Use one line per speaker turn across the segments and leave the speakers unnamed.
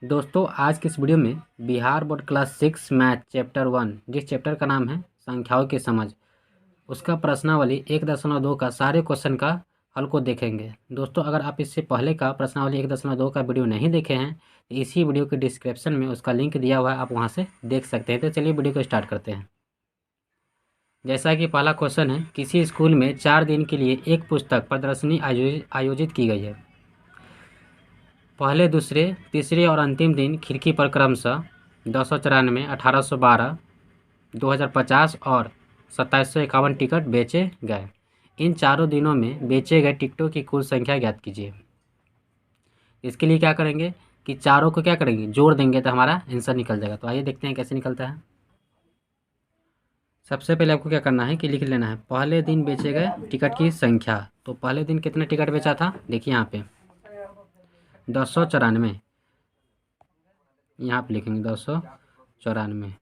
दोस्तों आज की इस वीडियो में Bihar board class 6 math chapter 1 जिस चैप्टर का नाम है संख्याओं की समझ उसका प्रश्नावली 1.2 का सारे क्वेश्चन का हल को देखेंगे। दोस्तों अगर आप इससे पहले का प्रश्नावली 1.2 का वीडियो नहीं देखे हैं तो इसी वीडियो के डिस्क्रिप्शन में उसका लिंक दिया हुआ है, आप वहां से देख सकते हैं। तो चलिए वीडियो को स्टार्ट करते हैं। जैसा कि पहला क्वेश्चन है, किसी स्कूल में 4 दिन के लिए एक पुस्तक प्रदर्शनी आयोजित की गई है। पहले, दूसरे, तीसरे और अंतिम दिन खिड़की पर क्रमशः 294, 1812, 2050 और 2751 टिकट बेचे गए। इन चारों दिनों में बेचे गए टिकटों की कुल संख्या ज्ञात कीजिए। इसके लिए क्या करेंगे कि चारों को क्या करेंगे, जोड़ देंगे तो हमारा आंसर निकल जाएगा। तो आइए देखते हैं कैसे निकलता है। सबसे पहले आपको क्या करना है कि लिख लेना है पहले दिन बेचे गए टिकट की संख्या। तो पहले दिन कितने टिकट बेचा था, देखिए यहाँ पे 294, यहाँ पे लिखेंगे 294।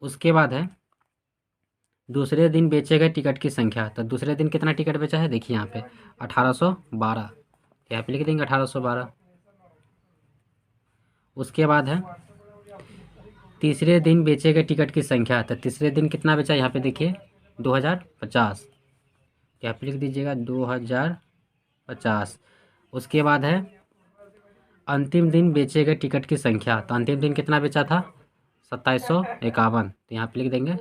उसके बाद है दूसरे दिन बेचे गए टिकट की संख्या। तो दूसरे दिन कितना टिकट बेचा है, देखिए यहाँ पे 1812, यहाँ पे लिख देंगे 1812। उसके बाद है तीसरे दिन बेचे गए टिकट की संख्या। तो तीसरे दिन कितना बेचा, यहाँ पे देखिए 2050, यहाँ पे लिख दीजिएगा 2050। उसके बाद है अंतिम दिन बेचे गए टिकट की संख्या। तो अंतिम दिन कितना बेचा था, 2751, तो यहाँ पे लिख देंगे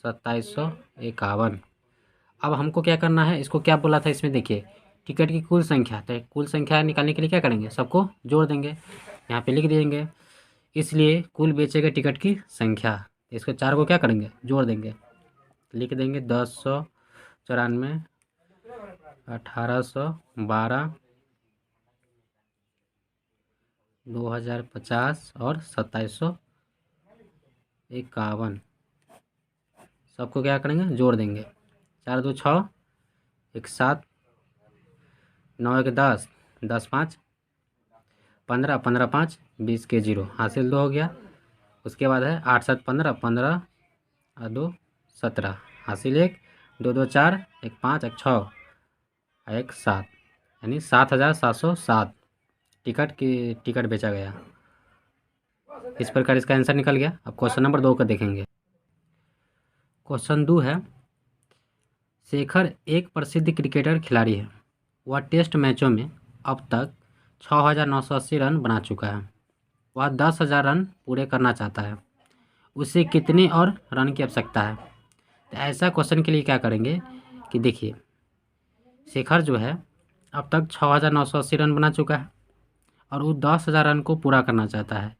2751। अब हमको क्या करना है, इसको क्या बोला था इसमें, देखिए टिकट की कुल संख्या। तो कुल संख्या निकालने के लिए क्या करेंगे, सबको जोड़ देंगे, यहाँ पे लिख देंगे। इसलिए कुल बेचे गए टिकट की संख्या, इसको चार को क्या करेंगे, जोड़ देंगे, लिख देंगे 1094, 1812, 2050 और 2751। सबको क्या करेंगे, जोड़ देंगे। 4 2 6, 1 7, 9 1 10, 10 5 15, 15 5 20 के 0, हासिल 2 हो गया। उसके बाद है 8 7 15, 15 और 2 17, हासिल 1, 2 2 4, 1 5, 1 6, 1 7, यानी 7707 टिकट बेचा गया। इस प्रकार इसका आंसर निकल गया। अब क्वेश्चन नंबर 2 का देखेंगे। क्वेश्चन 2 है, शेखर एक प्रसिद्ध क्रिकेटर खिलाड़ी है। वह टेस्ट मैचों में अब तक 6980 रन बना चुका है। वह 10,000 रन पूरे करना चाहता है। उसे कितने और रन की आवश्यकता है। तो ऐसा क्वेश्चन के लिए क्या करेंगे कि देखिए शेखर जो है अब तक 6980 रन बना चुका है और वो 10,000 रन को पूरा करना चाहता है।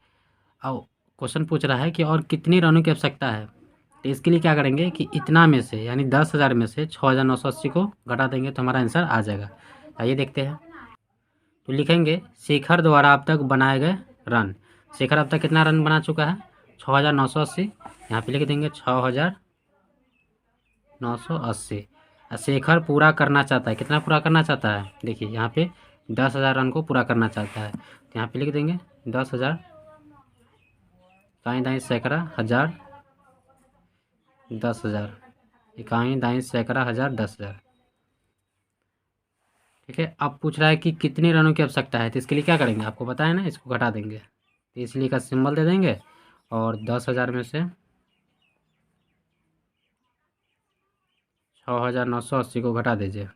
अब क्वेश्चन पूछ रहा है कि और कितनी रनों की आवश्यकता है। तो इसके लिए क्या करेंगे कि इतना में से यानी 10,000 में से 6980 को घटा देंगे तो हमारा आंसर आ जाएगा। आइए देखते हैं। तो लिखेंगे शेखर द्वारा अब तक बनाए गए रन। शेखर अब तक कितना रन बना चुका है, 6980, यहाँ पे लिख देंगे 6980। शेखर पूरा करना चाहता है, कितना पूरा करना चाहता है, देखिए यहाँ पे 10,000 रन को पूरा करना चाहता है। तो यहाँ पे लिख देंगे 10,000, इकाई दाई सैकड़ा हज़ार 10,000, इकाई दाई सैकड़ा हज़ार 10,000। ठीक है। अब पूछ रहा है कि कितने रनों की आवश्यकता है। तो इसके लिए क्या करेंगे, आपको बताया ना, इसको घटा देंगे। तो इसलिए का सिंबल दे देंगे और 10,000 में से 6980 को घटा दीजिए।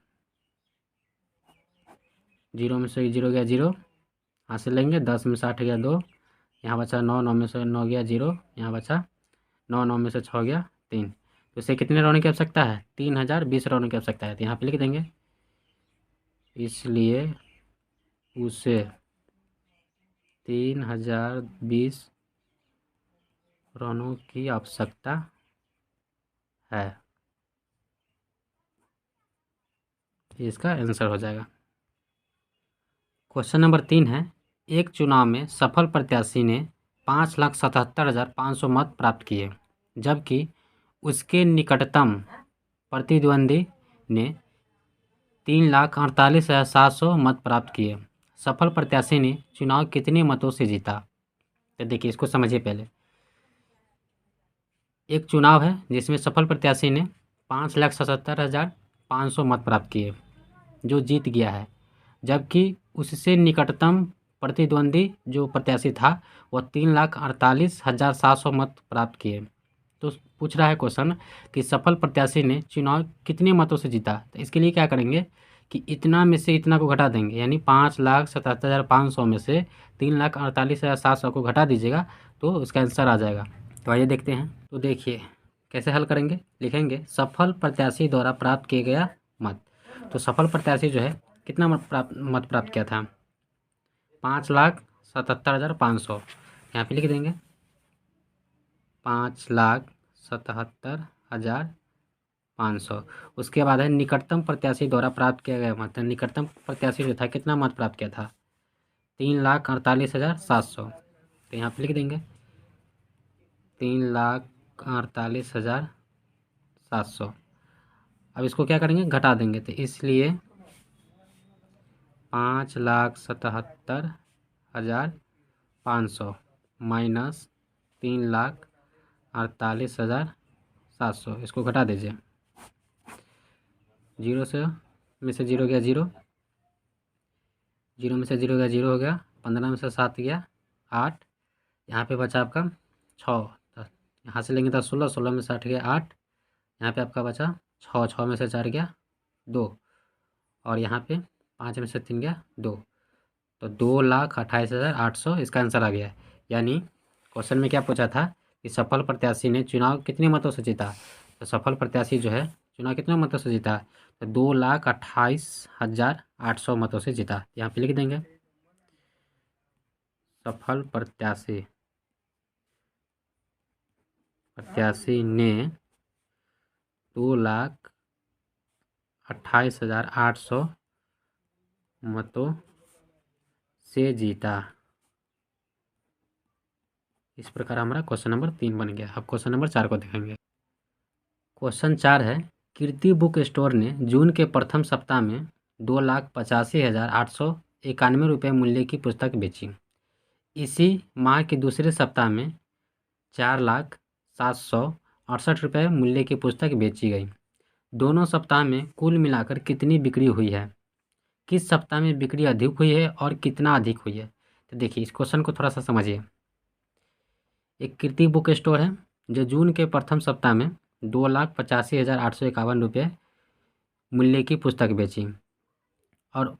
0 में से 0 गया 0, हासिल लेंगे। 10 में से 8 गया 2, यहाँ बचा 9, 9 में से 9 गया 0, यहाँ बचा 9, 9 में से 6 गया 3। तो इसे कितने रनों की आवश्यकता है, 3020 रनों की आवश्यकता है। तो यहाँ पे लिख देंगे इसलिए उसे 3020 रनों की आवश्यकता है। इसका आंसर हो जाएगा। क्वेश्चन नंबर 3 है, एक चुनाव में सफल प्रत्याशी ने 5,77,500 मत प्राप्त किए, जबकि उसके निकटतम प्रतिद्वंदी ने 3,48,700 मत प्राप्त किए। सफल प्रत्याशी ने चुनाव कितने मतों से जीता। तो देखिए इसको समझिए पहले। एक चुनाव है जिसमें सफल प्रत्याशी ने 5,77,500 मत प्राप्त किए, जो जीत गया है, जबकि उससे निकटतम प्रतिद्वंदी जो प्रत्याशी था वह 3,48,700 मत प्राप्त किए। तो पूछ रहा है क्वेश्चन कि सफल प्रत्याशी ने चुनाव कितने मतों से जीता। तो इसके लिए क्या करेंगे कि इतना में से इतना को घटा देंगे, यानी 5,77,500 में से 3,48,700 को घटा दीजिएगा तो उसका आंसर आ जाएगा। तो आइए देखते हैं। तो देखिए कैसे हल करेंगे, लिखेंगे सफल प्रत्याशी द्वारा प्राप्त किया गया मत। तो सफल प्रत्याशी जो है कितना मत प्राप्त किया था, 5,77,500। यहाँ पे लिख देंगे 5,77,500। उसके बाद है निकटतम प्रत्याशी द्वारा प्राप्त किया गया मत। निकटतम प्रत्याशी जो था कितना मत प्राप्त किया था, 3,48,700। तो यहाँ पे लिख देंगे 3,48,700। अब इसको क्या करेंगे, घटा देंगे। तो इसलिए 5,77,500 माइनस 3,48,700, इसको घटा दीजिए। जीरो से में से जीरो गया जीरो, जीरो में से जीरो गया जीरो हो गया, 15 में से 7 गया 8, यहाँ पे बचा आपका 6, यहाँ से लेंगे तो 16, 16 में से 8 गया 8, यहाँ पे आपका बचा 6, 6 में से 4 गया 2, और यहाँ पे 5 में से 3 गया 2, तो 2,28,800 इसका आंसर आ गया। यानी क्वेश्चन में क्या पूछा था कि सफल प्रत्याशी ने चुनाव कितने मतों से जीता। तो सफल प्रत्याशी जो है चुनाव कितने मतों से जीता, तो 2,28,800 मतों से जीता। यहाँ पे लिख देंगे सफल प्रत्याशी ने 2,28,800 मतों से जीता। इस प्रकार हमारा क्वेश्चन नंबर 3 बन गया। अब क्वेश्चन नंबर 4 को देखेंगे। क्वेश्चन 4 है कीर्ति बुक स्टोर ने जून के प्रथम सप्ताह में 2,85,891 रुपये मूल्य की पुस्तक बेची। इसी माह के दूसरे सप्ताह में 4,07,68 रुपये मूल्य की पुस्तक बेची गई। दोनों सप्ताह में कुल मिलाकर कितनी बिक्री हुई है। किस सप्ताह में बिक्री अधिक हुई है और कितना अधिक हुई है। तो देखिए इस क्वेश्चन को थोड़ा सा समझिए। एक कीर्ति बुक स्टोर है जो जून के प्रथम सप्ताह में 2,85,851 रुपये मूल्य की पुस्तक बेची, और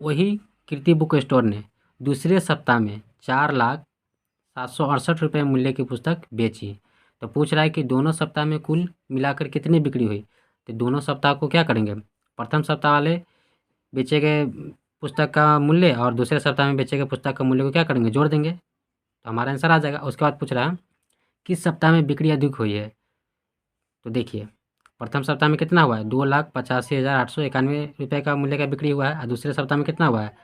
वही कीर्ति बुक स्टोर ने दूसरे सप्ताह में 4,07,68 रुपये मूल्य की पुस्तक बेची। तो पूछ रहा है कि दोनों सप्ताह में कुल मिलाकर कितनी बिक्री हुई। तो दोनों सप्ताह को क्या करेंगे, प्रथम सप्ताह वाले बेचे गए पुस्तक का मूल्य और दूसरे सप्ताह में बेचे गए पुस्तक का मूल्य को क्या करेंगे, जोड़ देंगे, तो हमारा आंसर आ जाएगा। उसके बाद पूछ रहा है किस सप्ताह में बिक्री अधिक हुई है। तो देखिए प्रथम सप्ताह में कितना हुआ है, 2,85,891 रुपये का मूल्य का बिक्री हुआ है, और दूसरे सप्ताह में कितना हुआ है,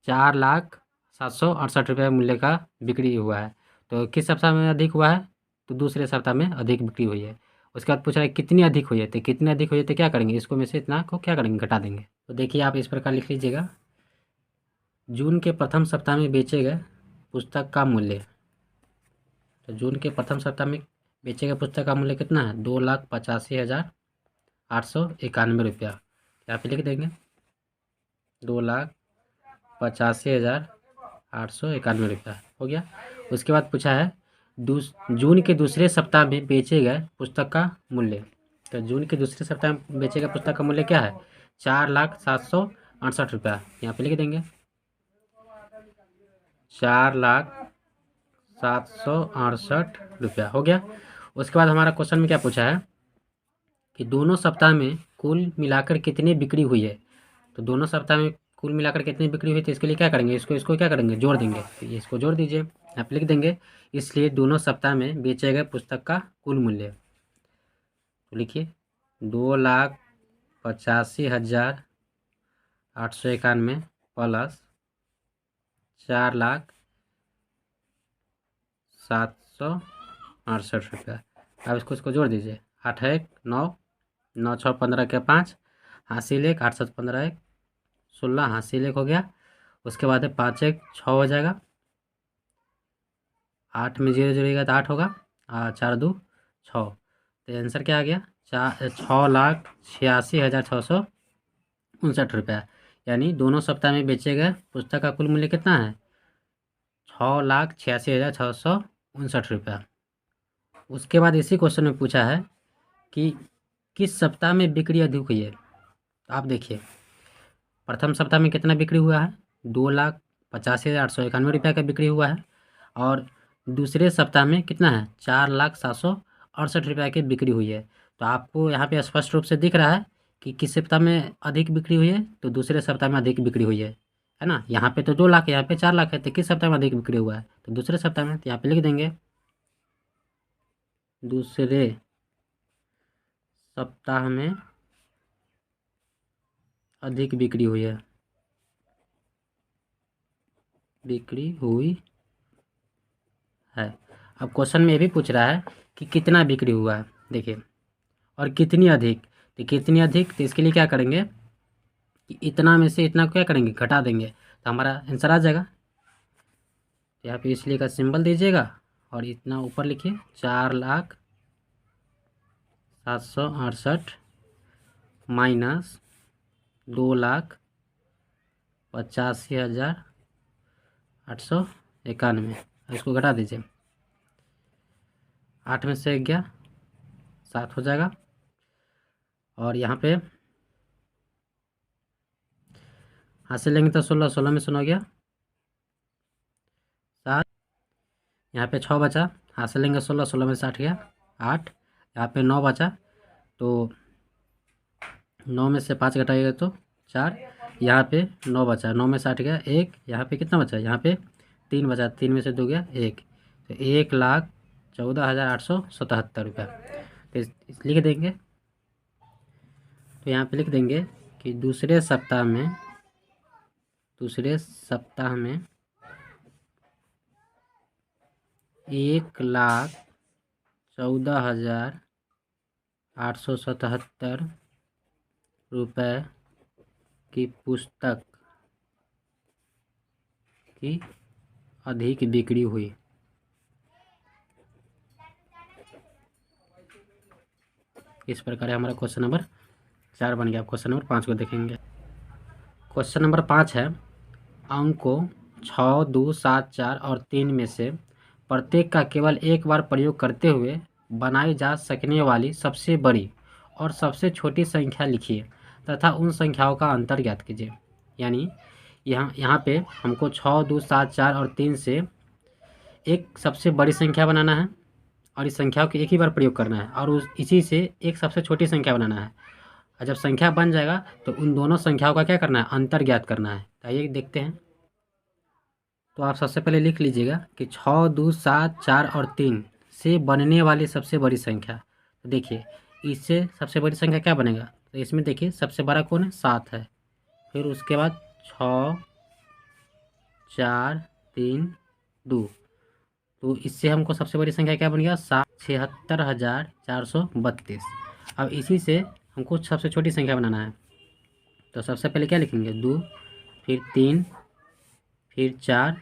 4,07,68 रुपये मूल्य का बिक्री हुआ है। तो किस सप्ताह में अधिक हुआ है, तो दूसरे सप्ताह में अधिक बिक्री हुई है। उसके बाद पूछ रहा है कितनी अधिक हुई है। तो कितनी अधिक हुई है तो क्या करेंगे, इसको में से इतना को क्या करेंगे, घटा देंगे। तो देखिए आप इस प्रकार लिख लीजिएगा, जून के प्रथम सप्ताह में बेचे गए पुस्तक का मूल्य। तो जून के प्रथम सप्ताह में बेचे गए पुस्तक का मूल्य कितना है, 2,85,891 रुपया। यहाँ पे लिख देंगे 2,85,891 रुपया हो गया। उसके बाद पूछा है जून के दूसरे सप्ताह में बेचे गए पुस्तक का मूल्य। तो जून के दूसरे सप्ताह में बेचे गए पुस्तक का मूल्य क्या है, 4,07,68 रुपया। यहाँ पे लिख देंगे 4,07,68 रुपया हो गया। उसके बाद हमारा क्वेश्चन में क्या पूछा है कि दोनों सप्ताह में कुल मिलाकर कितनी बिक्री हुई है। तो दोनों सप्ताह में कुल मिलाकर कितनी बिक्री हुई, तो इसके लिए क्या करेंगे, इसको क्या करेंगे, जोड़ देंगे। तो ये इसको जोड़ दीजिए, आप लिख देंगे इसलिए दोनों सप्ताह में बेचे गए पुस्तक का कुल मूल्य। तो लिखिए 2,85,891 प्लस 4,07,68 रुपया। अब इसको जोड़ दीजिए, 8 है 9, 9 6 15 के 5, हासिल 1, 8 7 15 1 16, हासिल 1 हो गया। उसके बाद है 5 1 6 हो जाएगा, 8 में 0 जोड़िएगा तो 8 होगा, 4 2 6। तो आंसर क्या आ गया, 6,86,659 रुपया। यानी दोनों सप्ताह में बेचे गए पुस्तक का कुल मूल्य कितना है? 6,86,659 रुपया। उसके बाद इसी क्वेश्चन में पूछा है कि किस सप्ताह में बिक्री अधिक हुई है। तो आप देखिए, प्रथम सप्ताह में कितना बिक्री हुआ है? 2,85,891 रुपये का बिक्री हुआ है। और दूसरे सप्ताह में कितना है? 4,768 रुपये की बिक्री हुई है। तो आपको यहाँ पे स्पष्ट रूप से दिख रहा है कि किस सप्ताह में अधिक बिक्री हुई है, तो दूसरे सप्ताह में अधिक बिक्री हुई है ना। यहाँ पे तो 2 लाख है, यहाँ पे 4 लाख है, तो किस सप्ताह में अधिक बिक्री हुआ है? तो दूसरे सप्ताह में। तो यहाँ पे लिख देंगे दूसरे सप्ताह में अधिक बिक्री हुई है, बिक्री हुई है। अब क्वेश्चन में ये भी पूछ रहा है कि कितना बिक्री हुआ है, देखिए, और कितनी अधिक। तो कितनी अधिक, तो इसके लिए क्या करेंगे कि इतना में से इतना को क्या करेंगे, घटा देंगे, तो हमारा आंसर आ जाएगा। यहाँ पे इसलिए का सिंबल दीजिएगा और इतना ऊपर लिखिए 4,768 माइनस 2,85,891, इसको घटा दीजिए। 8 में से गया 7 हो जाएगा। और यहाँ पे हासिल लेंगे तो 16 में 0 हो गया 7। यहाँ पे 6 बचा, हासिल लेंगे 16 में से 8 गया 8। यहाँ पे 9 बचा, तो 9 में से 5 घटाइएगा तो 4। यहाँ पे 9 बचा, 9 में से 8 गया 1। यहाँ पे कितना बचा? यहाँ पे 3 बचा, 3 में से 2 गया 1। तो 1,14,877 रुपया। तो लिख देंगे, तो यहाँ पे लिख देंगे कि दूसरे सप्ताह में 1,14,877 रुपये की पुस्तक की अधिक बिक्री हुई। इस प्रकार हमारा क्वेश्चन नंबर 4 बन गया। क्वेश्चन नंबर 5 को देखेंगे। क्वेश्चन नंबर 5 है, अंकों 6, 2, 7, 4 और 3 में से प्रत्येक का केवल एक बार प्रयोग करते हुए बनाई जा सकने वाली सबसे बड़ी और सबसे छोटी संख्या लिखिए तथा उन संख्याओं का अंतर ज्ञात कीजिए। यानी यहाँ पे हमको 6, 2, 7, 4 और 3 से एक सबसे बड़ी संख्या बनाना है और इस संख्याओं को एक ही बार प्रयोग करना है, और इसी से एक सबसे छोटी संख्या बनाना है। और जब संख्या बन जाएगा तो उन दोनों संख्याओं का क्या करना है? अंतर ज्ञात करना है। तो आइए देखते हैं। तो आप सबसे पहले लिख लीजिएगा कि 6, 2, 7, 4 और 3 से बनने वाली सबसे बड़ी संख्या। तो देखिए, इससे सबसे बड़ी संख्या क्या बनेगा? तो इसमें देखिए सबसे बड़ा कौन है? 7 है। फिर उसके बाद 6, 4, 3, 2। तो इससे हमको सबसे बड़ी संख्या क्या बन गया? 76,432। अब इसी से हमको सबसे छोटी संख्या बनाना है। तो सबसे पहले क्या लिखेंगे? 2, फिर 3, फिर 4,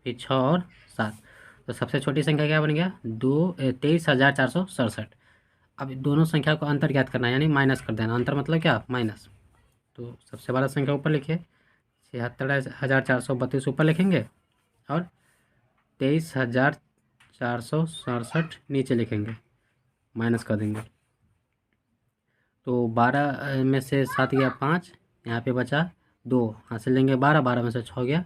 फिर 6 और 7। तो सबसे छोटी संख्या क्या बन गया? 23,467। अब दोनों संख्या को अंतर ज्ञात करना है, यानी माइनस कर देना। अंतर मतलब क्या? माइनस। तो सबसे बड़ा संख्या ऊपर लिखिए, 76,432 ऊपर लिखेंगे और 23,467 नीचे लिखेंगे, माइनस कर देंगे। तो 12 में से 7 गया 5, यहाँ पे बचा 2, हासिल लेंगे 12, 12 में से 6 गया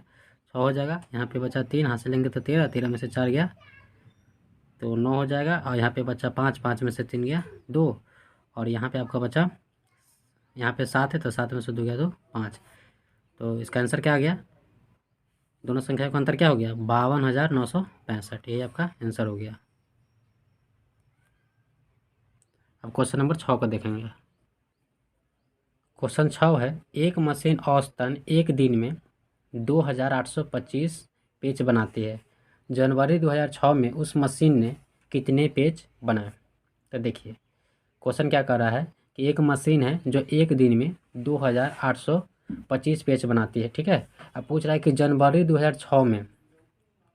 6 हो जाएगा। यहाँ पे बचा 3, हासिल लेंगे तो 13, 13 में से 4 गया तो 9 हो जाएगा। और यहाँ पे बचा 5, 5 में से 3 गया 2। और यहाँ पे आपका बचा, यहाँ पे 7 है तो 7 में से 2 गया तो 5। तो इसका आंसर क्या आ गया? दोनों संख्या का अंतर क्या हो गया? 52,965। ये आपका आंसर हो गया। अब क्वेश्चन नंबर 6 को देखेंगे। क्वेश्चन 6 है, एक मशीन औसतन एक दिन में 2,825 पेज बनाती है। जनवरी 2006 में उस मशीन ने कितने पेज बनाए? तो देखिए, क्वेश्चन क्या कर रहा है कि एक मशीन है जो एक दिन में 2,825 पेज बनाती है, ठीक है। अब पूछ रहा है कि जनवरी 2006 में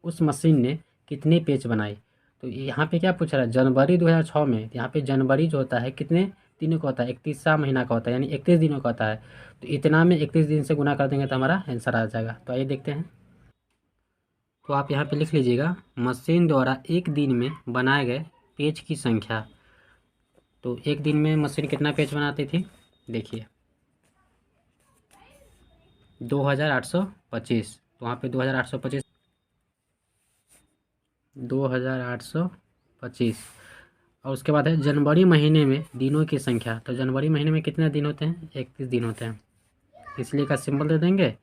उस मशीन ने कितने पेज बनाए। तो यहाँ पे क्या पूछ रहा है? जनवरी 2006 में। यहाँ पे जनवरी जो होता है कितने दिनों का होता है, 31वां महीना का होता है, यानी 31 दिनों का होता है। तो इतना में 31 दिन से गुना कर देंगे तो हमारा आंसर आ जाएगा। तो आइए देखते हैं। तो आप यहाँ पे लिख लीजिएगा, मशीन द्वारा एक दिन में बनाए गए पेज की संख्या। तो एक दिन में मशीन कितना पेज बनाती थी, देखिए 2825। तो वहाँ पे 2825, 2825। और उसके बाद है जनवरी महीने में दिनों की संख्या। तो जनवरी महीने में कितने दिन होते हैं, 31 दिन होते हैं, इसलिए का सिंबल दे देंगे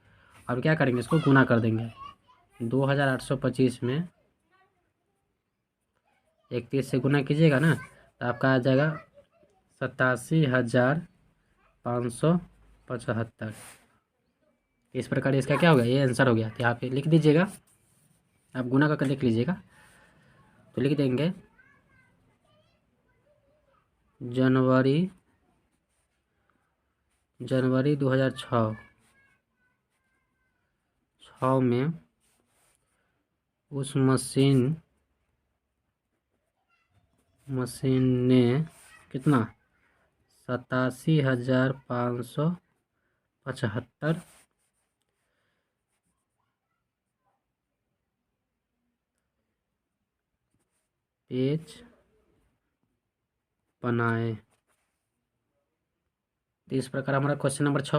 और क्या करेंगे, इसको गुना कर देंगे। 2825 में 31 से गुना कीजिएगा ना, तो आपका आ जाएगा 87,575। इस प्रकार इसका क्या हो गया, ये आंसर हो गया। तो यहाँ पे लिख दीजिएगा, आप गुना करके लिख लीजिएगा। तो लिख देंगे जनवरी 2006 में उस मशीन ने कितना 87,575 पेज बनाए। तो इस प्रकार हमारा क्वेश्चन नंबर 6